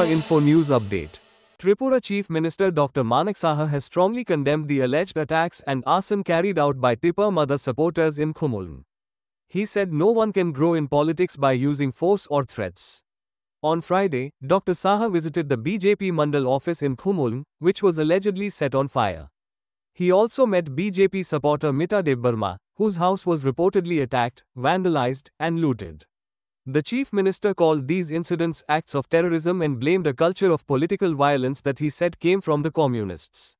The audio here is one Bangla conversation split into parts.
Tripura Info News Update. Tripura Chief Minister Dr. Manik Saha has strongly condemned the alleged attacks and arson carried out by Tipper Mother supporters in Khumuln. He said no one can grow in politics by using force or threats. On Friday, Dr. Saha visited the BJP Mandal office in Khumuln, which was allegedly set on fire. He also met BJP supporter Mita Debbarma, whose house was reportedly attacked, vandalized, and looted. The Chief Minister called these incidents acts of terrorism and blamed a culture of political violence that he said came from the communists.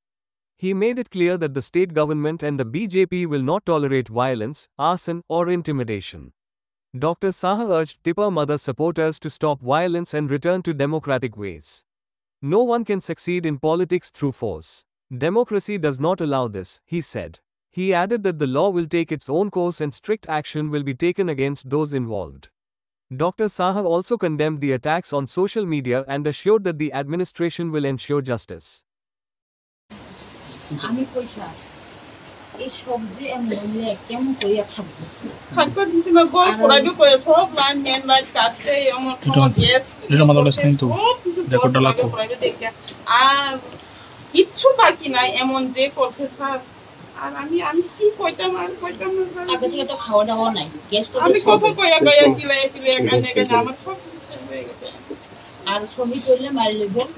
He made it clear that the state government and the BJP will not tolerate violence, arson, or intimidation. Dr. Saha urged Tipper Mother supporters to stop violence and return to democratic ways. No one can succeed in politics through force. Democracy does not allow this, he said. He added that the law will take its own course and strict action will be taken against those involved. Dr. Saha also condemned the attacks on social media and assured that the administration will ensure justice. কিচ্ছু বাকি নাই এমন যে করছে স্যার আর আমি কি কইতাম না স্যার আগে থেকে তো খাওয়া দাওয়া নাই গ্যাস তো আমি কত কইয়া চিলাই এখানে আমার সব শেষ হয়ে গেছে আর শহীদ হইলে মারি লইবেন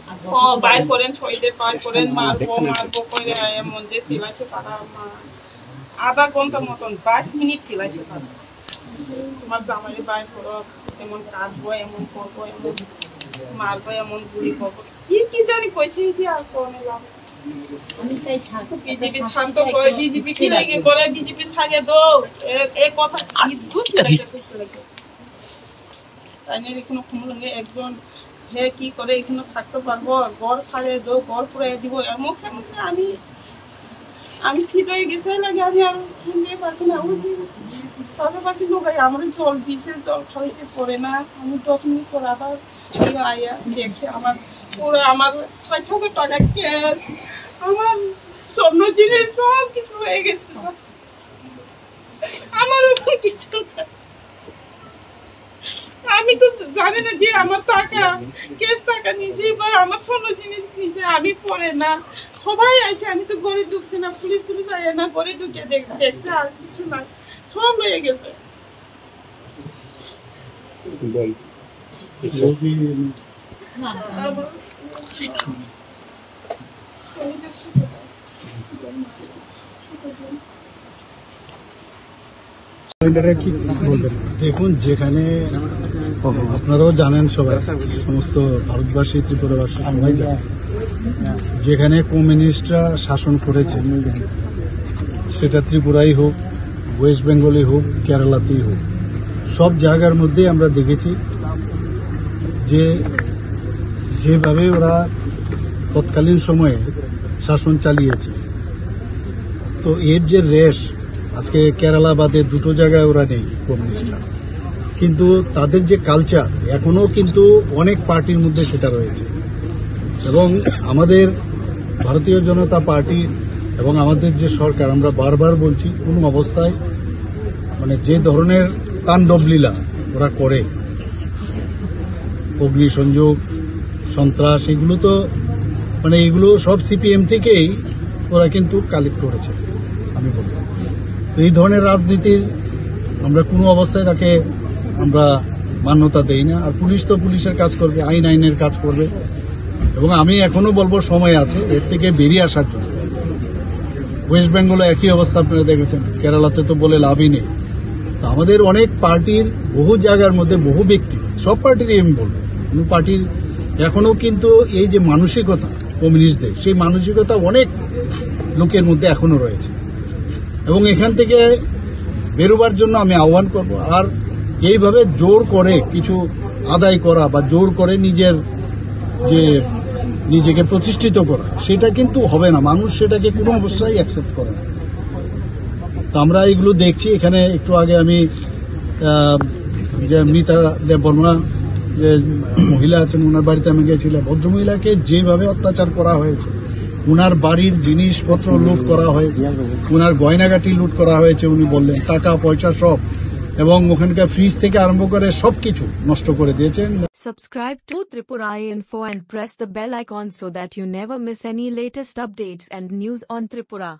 বাইর করেন শহীদের পার করেন মারবো কইরে এমন যে চিলাইছে তারা আধা ঘন্টা মতন 22 মিনিট চিলাইছে তারা তোমার জামাইরে বাইর করো এমন কাটবো এমন করবো এমন মারবো এমন গুলি করবো কি জানি কইছে কি আর কোনে লাভ আমি চাই শান্ত বিজেপি শান্ত করে বিজেপি কি লাগে করে বিজেপি ছাড়িয়ে দাও এই কথা সিদ্ধ চিলাইছে তাই নিয়ে কোনো খুমলঙ্গে একজন হে কি করে এখানে থাকতে পারবো ঘর ছাড়িয়ে দাও ঘর পুরাই দিব এমন আমি ফিট হয়ে গেছে লাগে আমি আর কিনতে পারছি না ওই পাশাপাশি লোক আমার জল দিয়েছে জল খাইছে পড়ে না আমি 10 মিনিট পর আবার আয়া দেখছে আমার পুরো আমার 60,000 টাকা ক্যাশ আমার স্বর্ণ জিনিস সব কিছু হয়ে গেছে আমার উপর কিছু আমি তো জানি না যে আমার টাকা ক্যাশ টাকা নিয়েছি বা আমার স্বর্ণ জিনিস নিয়েছে আমি পরে না সবাই আছে আমি তো ঘরে ঢুকছি না পুলিশ আয় না ঘরে ঢুকে দেখছে আর কিছু না সব হয়ে গেছে দেখুন যেখানে আপনারাও জানেন সবাই সমস্ত ভারতবাসী ত্রিপুরাবাসী সবাই যেখানে কমিউনিস্টরা শাসন করেছে সেটা ত্রিপুরাই হোক ওয়েস্ট বেঙ্গলই হোক কেরালাতেই হোক সব জায়গার মধ্যে আমরা দেখেছি যে যেভাবে ওরা তৎকালীন সময়ে শাসন চালিয়েছে তো এর যে রেশ আজকে কেরালা বাদে দুটো জায়গায় ওরা নেই কমিউনিস্টরা কিন্তু তাদের যে কালচার এখনো কিন্তু অনেক পার্টির মধ্যে সেটা রয়েছে এবং আমাদের ভারতীয় জনতা পার্টি এবং আমাদের যে সরকার আমরা বারবার বলছি কোনো অবস্থায় মানে যে ধরনের তাণ্ডবলীলা ওরা করে অগ্নিসংযোগ সন্ত্রাস এগুলো তো মানে এগুলো সব সিপিএম থেকেই ওরা কিন্তু কালেক্ট করেছে আমি বলতে তো এই ধরনের রাজনীতির আমরা কোনো অবস্থায় তাকে আমরা মান্যতা দেই না আর পুলিশ তো পুলিশের কাজ করবে আইনের কাজ করবে এবং আমি এখনো বলবো সময় আছে এর থেকে বেরিয়ে আসার জন্য ওয়েস্ট বেঙ্গলে একই অবস্থা আপনারা দেখেছেন কেরালাতে তো বলে লাভই নেই তো আমাদের অনেক পার্টির বহু জায়গার মধ্যে বহু ব্যক্তি সব পার্টিরই আমি বলবো কোনো পার্টির এখনো কিন্তু এই যে মানসিকতা কমিউনিস্টদের সেই মানসিকতা অনেক লোকের মধ্যে এখনো রয়েছে এবং এখান থেকে বেরোবার জন্য আমি আহ্বান করব আর এইভাবে জোর করে কিছু আদায় করা বা জোর করে নিজেকে প্রতিষ্ঠিত করা সেটা কিন্তু হবে না মানুষ সেটাকে কোনো অবস্থায় অ্যাকসেপ্ট করে না তো আমরা এইগুলো দেখছি এখানে একটু আগে আমি যে মিতা দেববর্মা যে মহিলা আছেন ওনার বাড়িতে আমি গিয়েছিলাম ভদ্রমহিলাকে যেভাবে অত্যাচার করা হয়েছে উনার বাড়ির জিনিসপত্র লুট করা হয়েছে উনার গয়নাগাটি লুট করা হয়েছে উনি বললেন টাকা পয়সা সব এবং ওখানকার ফ্রিজ থেকে আরম্ভ করে সবকিছু নষ্ট করে দিয়েছেন। Subscribe to Tripura Info and press the bell icon so that you never miss any latest updates and news on Tripura.